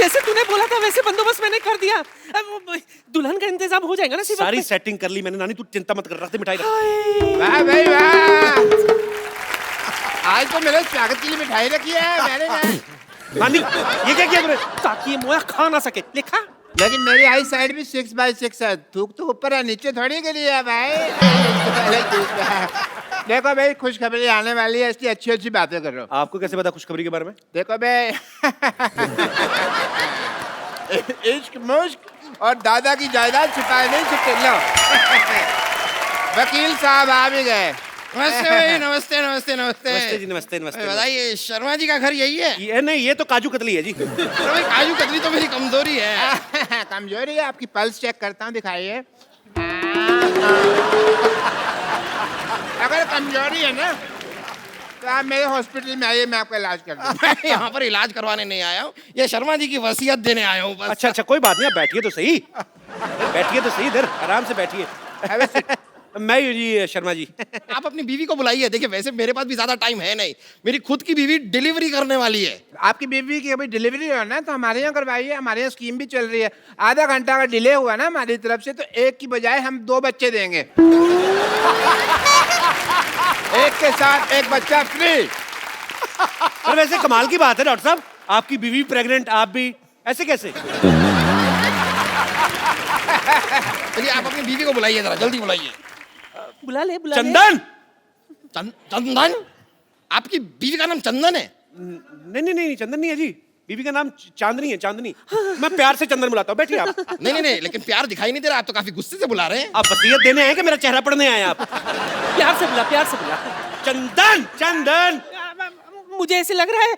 जैसे तूने बोला था वैसे बंदोबस्त मैंने कर दिया। अब दुल्हन का इंतजाम हो जाएगा ना? सारी सेटिंग कर ली मैंने नानी, तू चिंता मत कर, रख दे मिठाई रख। वाह भाई वाह, आज तो मेरे स्वागत के लिए मिठाई रखी है मैंने ना। नानी ये क्या किया तूने? ताकि ये मोया खा ना सके। लिखा लेकिन मेरी आई साइड भी 6x6 है, थूक तो ऊपर है नीचे थोड़ी के लिए है भाई। देखो भाई खुशखबरी आने वाली है, इसलिए अच्छी अच्छी बातें कर रहा हूँ। आपको कैसे पता खुशखबरी के बारे में? देखो भाई इश्क मुश्क और दादा की जायदाद छिपाए नहीं छुपते। लो वकील साहब आ भी गए। नमस्ते भाई, नमस्ते नमस्ते नमस्ते। नमस्ते जी, नमस्ते नमस्ते। बताइए शर्मा जी का घर यही है? ये नहीं, ये तो काजू कतली है जी। अरे भाई काजू कतली तो मेरी कमजोरी है। कमजोरी है आपकी? पल्स चेक करता हूँ, दिखाइए। अगर कमजोरी है ना तो आप मेरे हॉस्पिटल में आइए, मैं आपका इलाज कर दूँ। मैं यहाँ पर इलाज करवाने नहीं आया हूँ, ये शर्मा जी की वसीयत देने आया हूँ बस। अच्छा अच्छा, कोई बात नहीं, आप बैठिए तो सही, बैठिए तो सही, इधर आराम से बैठिए। मैं जी शर्मा जी। आप अपनी बीवी को बुलाइए। देखिए वैसे मेरे पास भी ज्यादा टाइम है नहीं, मेरी खुद की बीवी डिलीवरी करने वाली है। आपकी बीवी की अभी डिलीवरी हो ना, तो हमारे यहाँ करवाइए, हमारे यहाँ स्कीम भी चल रही है। आधा घंटा अगर डिले हुआ ना हमारी तरफ से तो एक की बजाय हम 2 बच्चे देंगे। एक के साथ एक बच्चा फ्री। पर वैसे कमाल की बात है डॉक्टर साहब, आपकी बीवी प्रेग्नेंट, आप भी, ऐसे कैसे? चलिए आप अपनी बीवी को बुलाइए, जरा जल्दी बुलाइए। बुला ले बुला चंदन। चंदन? आपकी बीवी का नाम चंदन है? नहीं नहीं नहीं, चंदन नहीं है जी, बीवी का नाम चांदनी है, चांदनी। मैं प्यार से चंदन बुलाता हूँ, बैठिए आप। नहीं नहीं नहीं, लेकिन प्यार दिखाई नहीं दे रहा, आप तो काफी गुस्से से बुला रहे हैं। आप वसीयत देने आए कि मेरा चेहरा पढ़ने आए आप? प्यार से बुला, प्यार से बुला। चंदन चंदन। मुझे ऐसे लग रहा है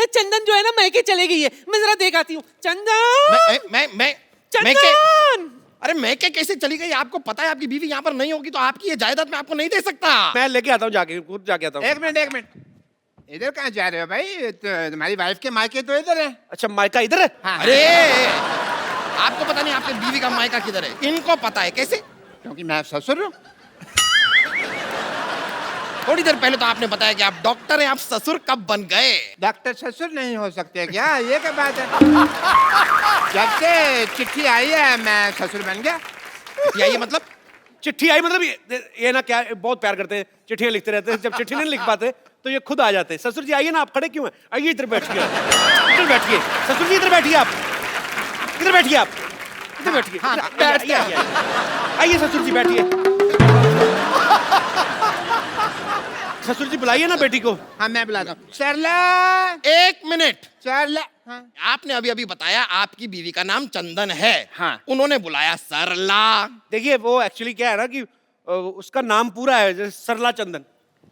चंदन जो है ना मैके चले गई है। मैं जरा देख आती हूँ। चंदन मैं चंदन। अरे मैं क्या कैसे चली गई? आपको पता है आपकी बीवी यहाँ पर नहीं होगी तो आपकी ये जायदाद मैं आपको नहीं दे सकता। मैं लेके आता हूँ, जाके खुद जाके आता हूँ। एक मिनट, इधर कहाँ जा रहे हो भाई? तो तुम्हारी वाइफ के मायके तो इधर है। अच्छा मायका इधर है? हाँ। अरे आपको पता नहीं आपकी बीवी का मायका किधर है? इनको पता है। कैसे? क्योंकि मैं ससुर हूँ। थोड़ी देर पहले तो आपने बताया कि आप डॉक्टर हैं, आप ससुर कब बन गए? डॉक्टर ससुर नहीं हो सकते क्या? ये क्या बात है? जब से चिट्ठी आई है मैं ससुर बन गया। ये मतलब? चिट्ठी आई मतलब ये ना क्या, बहुत प्यार करते हैं, चिट्ठियां लिखते रहते हैं, जब चिट्ठी नहीं लिख पाते तो ये खुद आ जाते हैं। ससुर जी आइए ना, आप खड़े क्यों हैं? आइए इधर बैठिए, इधर बैठिए। ससुर जी इधर बैठिए, आप इधर बैठिए, आप इधर बैठिए। आइए ससुर जी बैठिए। ससुर जी बुलाइए ना बेटी को। हाँ मैं बुलाता हूँ। सरला, एक मिनट। सरला। हाँ। आपने अभी अभी बताया आपकी बीवी का नाम चंदन है। हाँ। उन्होंने बुलाया सरला। देखिए वो एक्चुअली क्या है ना कि उसका नाम पूरा है जैसे सरला चंदन।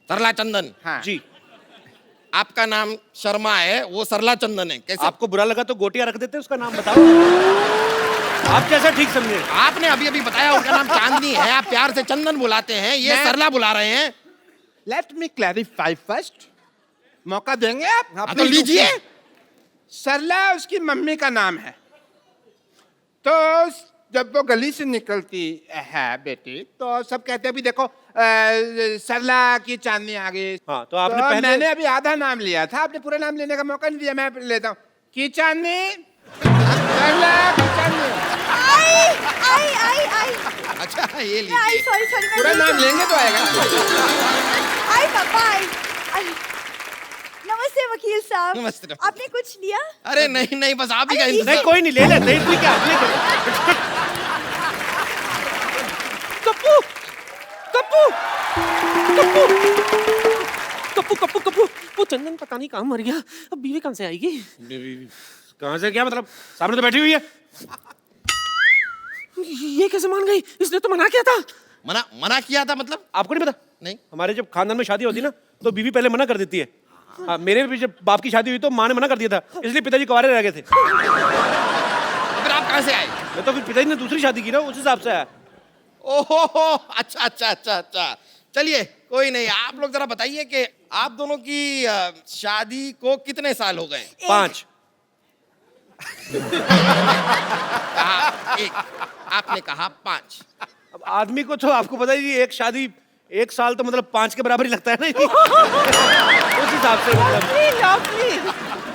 सरला चंदन? हाँ। जी। आपका नाम शर्मा है, वो सरला चंदन है। कैसे? आपको बुरा लगा तो गोटिया रख देते हैं, उसका नाम बताओ, आप कैसा ठीक समझे? आपने अभी अभी बताया उनका नाम चांदनी है, आप प्यार से चंदन बुलाते हैं, ये सरला बुला रहे हैं। Let me clarify first. मौका देंगे आप? हाँ तो लीजिए। सरला उसकी मम्मी का नाम है, तो जब वो गली से निकलती है बेटी तो सब कहते हैं भी देखो सरला की चांदनी आ गई। हाँ तो आपने पहले, मैंने अभी आधा नाम लिया था, आपने पूरा नाम लेने का मौका नहीं दिया। मैं लेता हूँ की चांदनी, सरला की चांदनी। आई आई आई अच्छा ये आई लीजिए। सॉरी सॉरी पूरा नाम लेंगे तो आएगा। आई पापा आई। नमस्ते वकील साहब। नमस्ते। आपने कुछ लिया? अरे नहीं नहीं, बस आप ही का अरे, इंतजार। नहीं कोई नहीं, ले लेते हैं, इसलिए क्या कप्पू कप्पू कप्पू कप्पू कप्पू कप्पू। वो चंदन पता नहीं कहाँ मर गया, अब बीवी कहाँ से आएगी? कहाँ से क्या मतलब? सामने तो बैठी हुई है। ये कैसे मान गई? इसने तो मना किया था। मना किया था मतलब? आपको नहीं पता? नहीं। हमारे जब खानदान में शादी होती ना तो बीवी पहले मना कर देती है। हाँ, मेरे भी जब बाप की शादी हुई तो माँ ने मना कर दिया था, इसलिए पिताजी कुंवारे रह गए थे। तो फिर आप कहाँ से आए? मैं तो फिर पिताजी ने दूसरी शादी की ना, उस हिसाब से आया। ओहो अच्छा अच्छा अच्छा अच्छा, चलिए कोई नहीं। आप लोग जरा बताइए कि आप दोनों की शादी को कितने साल हो गए? 5। कहा 1, आपने कहा 5। अब आदमी को तो आपको पता ही, एक शादी 1 साल तो मतलब 5 के बराबर ही लगता है ना। उस हिसाब से मतलब। लवली।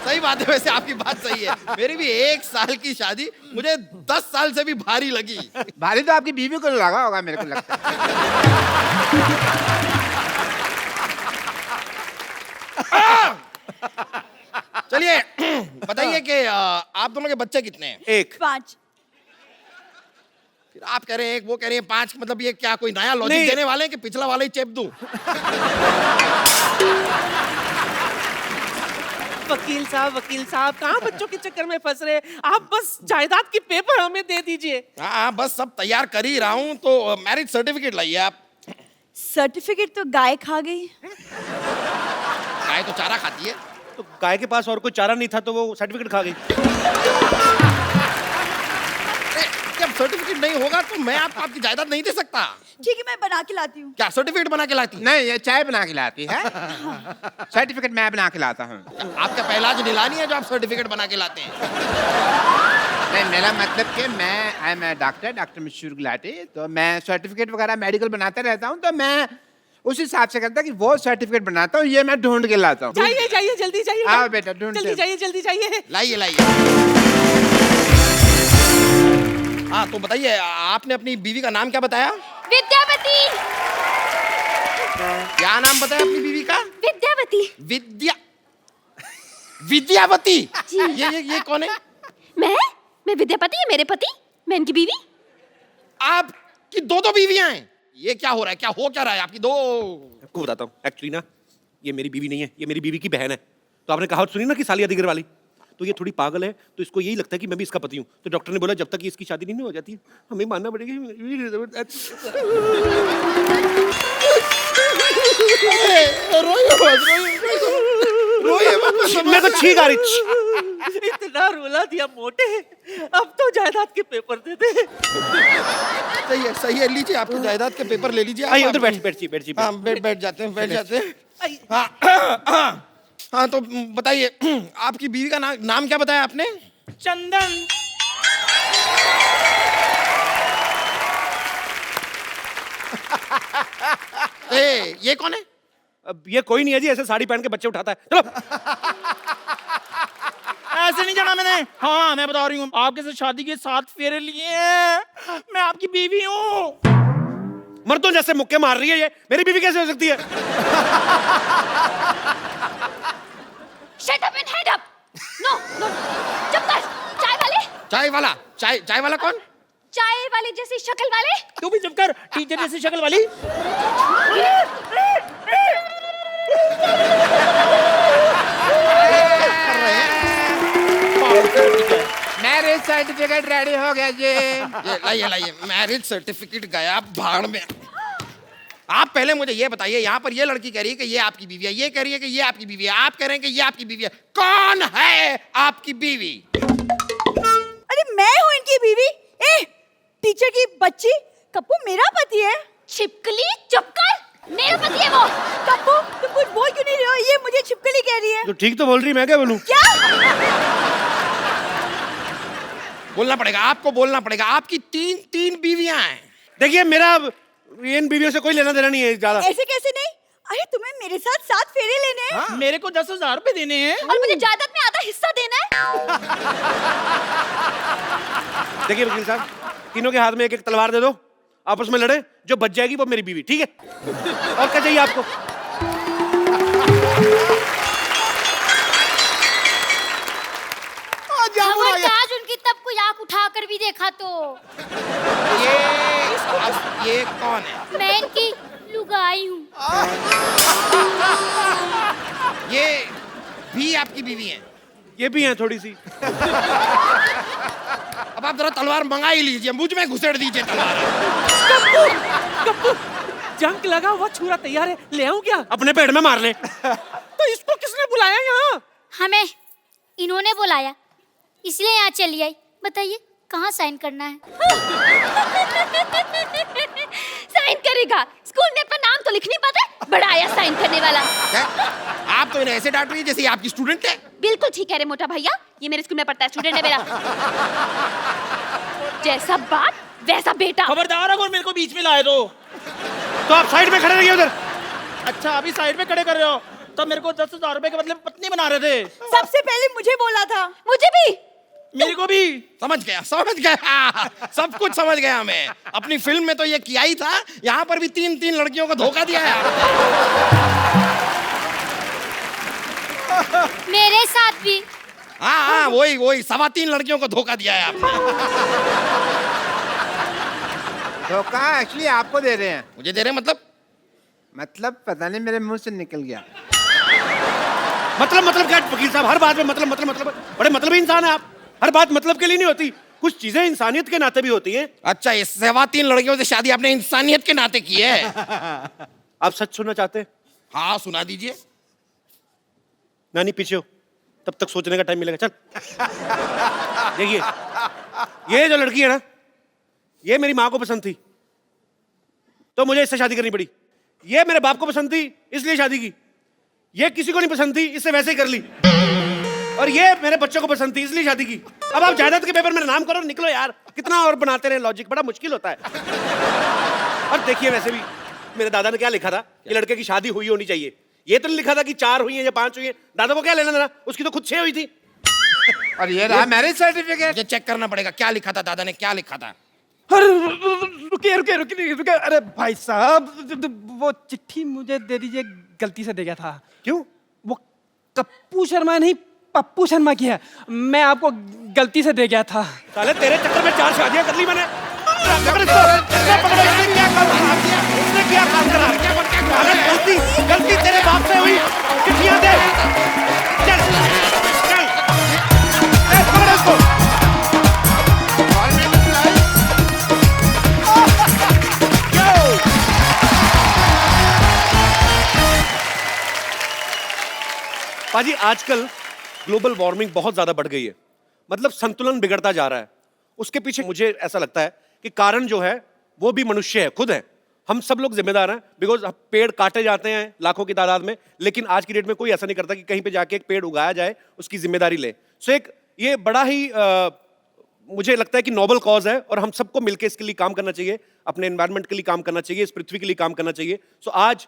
सही बात है, वैसे आपकी बात सही है। मेरी भी 1 साल की शादी मुझे 10 साल से भी भारी लगी। भारी तो आपकी बीवी को लगा होगा, मेरे को लगता है। चलिए बताइए कि आप दोनों के बच्चे कितने हैं? एक 5। फिर आप कह रहे हैं 1, वो कह रही है 5, मतलब ये क्या कोई नया लॉजिक नहीं। देने वाले हैं कि पिछला वाला ही चेप दूं? वकील साहब कहाँ बच्चों के चक्कर में फंस रहे हैं? आप बस जायदाद की पेपर हमें दे दीजिए। हाँ, बस सब तैयार कर ही रहा हूँ, तो मैरिज सर्टिफिकेट लाइए आप। सर्टिफिकेट तो गाय खा गई। गाय तो चारा खाती है। तो गाय के पास और कोई चारा नहीं था तो वो सर्टिफिकेट खा गई। अरे, जब सर्टिफिकेट नहीं होगा तो मैं आपको आपकी जायदाद नहीं दे सकता। ठीक है, मैं बना के लाती हूँ। क्या सर्टिफिकेट बना के लाती? नहीं, ये चाय बना के लाती है। सर्टिफिकेट मैं बना के लाता हूँ। आपका पहला जो नीलानी है जो आप सर्टिफिकेट बना के लाते हैं? नहीं, मेरा मतलब कि आई एम डॉक्टर मशहूर गुलाटी, तो मैं सर्टिफिकेट वगैरह मेडिकल बनाता रहता हूँ, तो मैं उस हिसाब से करता कि वो सर्टिफिकेट बनाता हूँ, ये मैं ढूंढ के लाता हूँ। जाइए जल्दी जाइए। आओ बेटा, ढूंढते हैं। जल्दी जाइए। लाइए। हाँ, तो बताइए आपने अपनी बीवी का नाम क्या बताया? विद्यावती। क्या नाम बताया अपनी बीवी का? विद्यावती। विद्यावती। ये कौन है? मैं विद्यापति है, मेरे पति, मैं इनकी बीवी। आपकी 2 बीवियां हैं? ये क्या हो रहा है? क्या हो क्या रहा है आपकी 2? आपको बताता हूँ, एक्चुअली ना ये मेरी बीवी नहीं है, ये मेरी बीवी की बहन है। तो आपने कहावत सुनी ना कि सालिया दिगर वाली, तो ये थोड़ी पागल है, तो इसको यही लगता है कि मैं भी इसका पति हूँ। तो डॉक्टर ने बोला जब तक ये इसकी शादी नहीं हो जाती हमें मानना पड़ेगा। मेरे को छींक आ रही। इतना रुला दिया मोटे, अब तो जायदाद के पेपर दे दे। सही है, लीजिए आपकी जायदाद के पेपर ले लीजिए। आइए उधर बैठिए। हाँ, बैठ जाते हैं। हाँ, तो बताइए आपकी बीवी का नाम क्या बताया आपने? चंदन। ये कौन है? अब ये कोई नहीं है जी, ऐसे साड़ी पहन के बच्चे उठाता है। चलो। ऐसे नहीं जाना मैंने। हाँ, मैं बता रही हूँ, आपके साथ शादी के 7 फेरे लिए हैं। मैं आपकी बीवी हूँ। मर्दों जैसे मुक्के मार रही है ये, मेरी बीवी कैसे हो सकती है? Shut up and head up. No. चुप कर। चाय वाला कौन? चाय वाले जैसी शक्ल वाले। तू भी चुप कर, टीचर जैसी शक्ल वाली। मैरिज सर्टिफिकेट रेडी हो गया जी। ये लाइए मैरिज सर्टिफिकेट गया भाड़ में। आप पहले मुझे ये बताइए, यहाँ पर ये लड़की कह रही है कि ये आपकी बीवी है, ये कह रही है कि ये आपकी बीवी है, आप कह रहे हैं कि ये आपकी बीवी है। कौन है आपकी बीवी? अरे मैं हूँ इनकी बीवी। टीचर की बच्ची, कप्पू मेरा पति है। छिपकली चुप कर, मेरा पति है वो। कप्पू तुम कुछ बोल क्यों नहीं रहे हो? ये मुझे छिपकली कह रही है। तो ठीक तो बोल रही, मैं क्या बोलूं? क्या? बोलना पड़ेगा, आपको बोलना पड़ेगा। आपकी 3 बीवियां हैं। देखिए मेरा इन बीवियों से कोई लेना देना नहीं है ज्यादा। ऐसे कैसे नहीं? अरे तुम्हें मेरे साथ 7 फेरे लेने हैं। हाँ? मेरे को 10,000 रुपए देने हैं और मुझे जायदाद में आधा हिस्सा देना है। देखिए वकील साहब, तीनों के हाथ में एक तलवार दे दो, आपस में लड़े, जो बच जाएगी वो मेरी बीवी, ठीक है? और क्या चाहिए आपको? खबरदार उनकी तब कोई आंख उठाकर भी देखा तो। ये कौन है? मैं इनकी लुगाई हूँ। ये भी आपकी बीवी है? ये भी हैं थोड़ी सी। अब आप जरा तलवार मंगा ही लीजिए, मुझ में घुसेड़ दीजिए तलवार। कप्पू जंग लगा हुआ छुरा तैयार है, ले आऊं क्या? अपने पेट में मार ले। तो इसको किसने बुलाया यहाँ? हमें इन्होंने बुलाया, इसलिए यहाँ चली आई। बताइए कहाँ साइन करना है? साइन करेगा? स्कूल में अपना नाम तो लिख नहीं पाता, बड़ा आया साइन करने वाला। आप तो इन्हें ऐसे डांट रही है जैसे आपकी स्टूडेंट है। बिल्कुल ठीक है रे मोटा भैया, ये मेरे स्कूल में पढ़ता है, स्टूडेंट है मेरा। जैसा बाप वैसा बेटा। खबरदार अगर मेरे को बीच में लाए तो आप साइड में खड़े रहिए उधर। अच्छा, अभी साइड में खड़े कर रहे हो? तब मेरे को 10,000 रुपए के बदले में पत्नी बना रहे थे। सबसे पहले मुझे बोला था। मुझे भी। मेरे को भी। समझ गया सब कुछ समझ गया मैं। अपनी फिल्म में तो ये किया ही था, यहाँ पर भी 3-3 लड़कियों को धोखा दिया है। मेरे साथ भी। हाँ, वही 3.25 लड़कियों को धोखा दिया है आपने। धोखा एक्चुअली आपको दे रहे हैं। मुझे दे रहे मतलब पता नहीं मेरे मुंह से निकल गया। मतलब क्या वकील साहब, हर बात में मतलब बड़े मतलबी इंसान है आप। हर बात मतलब के लिए नहीं होती, कुछ चीजें इंसानियत के नाते भी होती हैं। अच्छा, इस 3.25 लड़कियों से शादी आपने इंसानियत के नाते की है? आप सच सुनना चाहते हैं? हाँ, सुना दीजिए। नानी पीछे हो, तब तक सोचने का टाइम मिलेगा। चल देखिए, ये जो लड़की है ना, ये मेरी माँ को पसंद थी तो मुझे इससे शादी करनी पड़ी। ये मेरे बाप को पसंद थी इसलिए शादी की। ये किसी को नहीं पसंद थी, इससे वैसे ही कर ली। और ये मेरे बच्चों को पसंद थी इसलिए शादी की। अब आप जायदाद के पेपर में नाम करो, निकलो यार। कितना और बनाते रहे लॉजिक, बड़ा मुश्किल होता है। और देखिए, वैसे भी मेरे दादा ने क्या लिखा था कि लड़के की शादी हुई होनी चाहिए। ये तो नहीं लिखा था कि 4 हुई है या 5 हुई है। दादा को क्या लेना देना, उसकी तो खुद 6 हुई थी। और ये रहा मैरिज सर्टिफिकेट। ये चेक करना पड़ेगा, क्या लिखा था दादा ने, क्या लिखा था। अरे रुकिए, अरे भाई साहब, वो चिट्ठी मुझे दे दीजिए, गलती से दे गया था। क्यों? वो कप्पू शर्मा नहीं, पप्पू शर्मा की है। मैं आपको गलती से दे गया था। साले तेरे चक्कर में 4 शादियां कर ली मैंने। इसने क्या काम करा? अगर गलती तेरे बाप से हुई, चिट्ठियां दे। चल पकड़ो इसको। पाजी, आजकल ग्लोबल वार्मिंग बहुत ज्यादा बढ़ गई है। मतलब संतुलन बिगड़ता जा रहा है। उसके पीछे मुझे ऐसा लगता है कि कारण जो है वो भी मनुष्य है, खुद है। हम सब लोग जिम्मेदार हैं, बिकॉज पेड़ काटे जाते हैं लाखों की तादाद में, लेकिन आज की डेट में कोई ऐसा नहीं करता कि कहीं पे जाके एक पेड़ उगाया जाए, उसकी जिम्मेदारी ले। सो एक ये बड़ा ही मुझे लगता है कि नोबल कॉज है और हम सबको मिलकर इसके लिए काम करना चाहिए, अपने एनवायरनमेंट के लिए काम करना चाहिए, इस पृथ्वी के लिए काम करना चाहिए। सो आज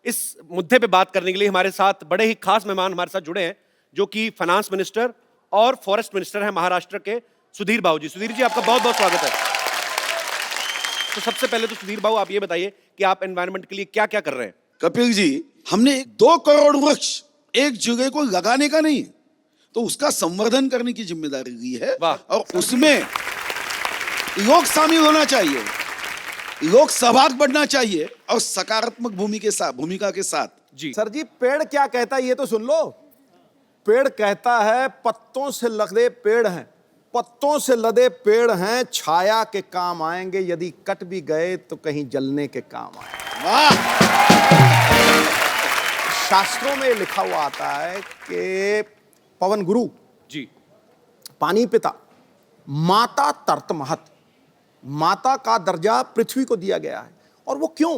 इस मुद्दे पे बात करने के लिए हमारे साथ बड़े ही खास मेहमान हमारे साथ जुड़े हैं, जो कि फाइनेंस मिनिस्टर और फॉरेस्ट मिनिस्टर हैं महाराष्ट्र के, सुधीर बाबू जी। सुधीर जी, आपका बहुत बहुत स्वागत है। तो सबसे पहले तो सुधीर बाबू, आप ये बताइए कि आप एनवायरनमेंट के लिए क्या क्या कर रहे हैं? कपिल जी, हमने 2 करोड़ वृक्ष एक जगह को लगाने का नहीं, तो उसका संवर्धन करने की जिम्मेदारी ली है। और उसमें लोग शामिल होना चाहिए, लोग सहभाग बढ़ना चाहिए और सकारात्मक भूमिका के साथ। जी सर जी, पेड़ क्या कहता है ये तो सुन लो। पेड़ कहता है पत्तों से लदे पेड़ हैं, पत्तों से लदे पेड़ हैं, छाया के काम आएंगे, यदि कट भी गए तो कहीं जलने के काम आएंगे। वाह! शास्त्रों में लिखा हुआ आता है कि पवन गुरु जी, पानी पिता, माता तर्त महत, माता का दर्जा पृथ्वी को दिया गया है। और वो क्यों?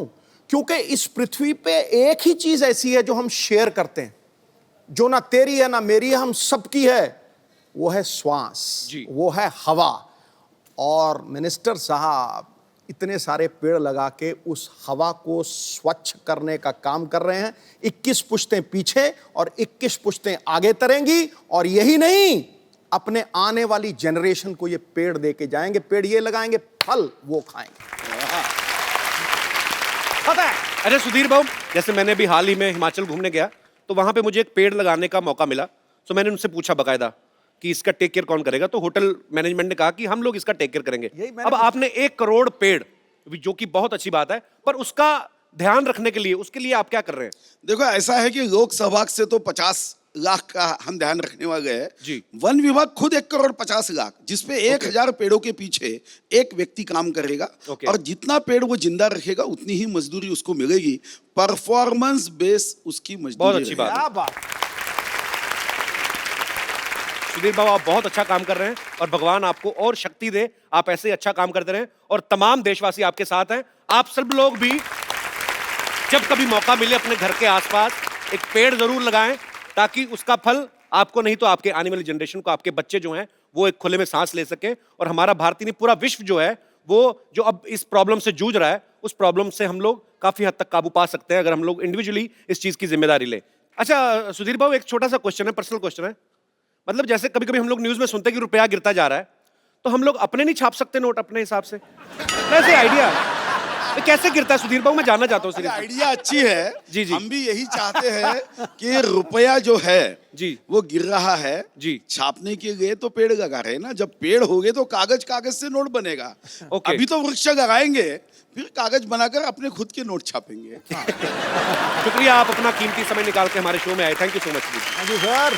क्योंकि इस पृथ्वी पे एक ही चीज ऐसी है जो हम शेयर करते हैं, जो ना तेरी है ना मेरी है, हम सबकी है, वो है श्वास, वो है हवा। और मिनिस्टर साहब इतने सारे पेड़ लगा के उस हवा को स्वच्छ करने का काम कर रहे हैं। 21 पुश्तें पीछे और 21 पुश्तें आगे तरेंगी, और यही नहीं, अपने आने वाली जनरेशन को ये पेड़ दे के जाएंगे। पेड़ ये लगाएंगे, फल वो खाएंगे। पता है, अरे सुधीर बाबू, जैसे मैंने भी हाल ही में हिमाचल घूमने गया तो वहां पे मुझे एक पेड़ लगाने का मौका मिला। तो मैंने उनसे पूछा बकायदा कि इसका टेक केयर कौन करेगा, तो होटल मैनेजमेंट ने कहा कि हम लोग इसका टेक केयर करेंगे। अब आपने 1 करोड़ पेड़, जो कि बहुत अच्छी बात है, पर उसका ध्यान रखने के लिए, उसके लिए आप क्या कर रहे हैं? देखो, ऐसा है कि लोक सहभाग से तो 50 लाख का हम ध्यान रखने वाले हैं जी। वन विभाग खुद 1 करोड़ 50 लाख, जिसपे 1000 पेड़ों के पीछे एक व्यक्ति काम करेगा। और जितना पेड़ वो जिंदा रखेगा उतनी ही मजदूरी उसको मिलेगी। परफॉर्मेंस बेस उसकी मजदूरी। बहुत अच्छी बात है। सुधीर बाबू, आप बहुत अच्छा काम कर रहे हैं और भगवान आपको और शक्ति दे, आप ऐसे अच्छा काम करते रहें। और तमाम देशवासी आपके साथ हैं। आप सब लोग भी जब कभी मौका मिले अपने घर के आसपास एक पेड़ जरूर लगाएं, ताकि उसका फल आपको नहीं तो आपके आने वाली जनरेशन को, आपके बच्चे जो हैं वो एक खुले में सांस ले सके। और हमारा भारतीय नहीं, पूरा विश्व जो है वो जो अब इस प्रॉब्लम से जूझ रहा है, उस प्रॉब्लम से हम लोग काफी हद तक काबू पा सकते हैं अगर हम लोग इंडिविजुअली इस चीज की जिम्मेदारी लें। अच्छा सुधीर बाबू, एक छोटा सा क्वेश्चन है, पर्सनल क्वेश्चन है। मतलब जैसे कभी कभी हम लोग न्यूज में सुनते हैं कि रुपया गिरता जा रहा है, तो हम लोग अपने नहीं छाप सकते नोट अपने हिसाब से? वैसे आइडिया तो कैसे गिरता है सुधीर बाबू, मैं जानना चाहता हूँ। आइडिया अच्छी है। जी जी। हम भी यही चाहते हैं कि रुपया जो है जी वो गिर रहा है जी। छापने के लिए तो पेड़ लगा रहे हैं ना, जब पेड़ हो गए तो कागज कागज से नोट बनेगा। ओके। अभी तो वृक्ष लगाएंगे, फिर कागज बनाकर अपने खुद के नोट छापेंगे। शुक्रिया, आप अपना कीमती समय निकाल के हमारे शो में आए। Thank you so much. Sir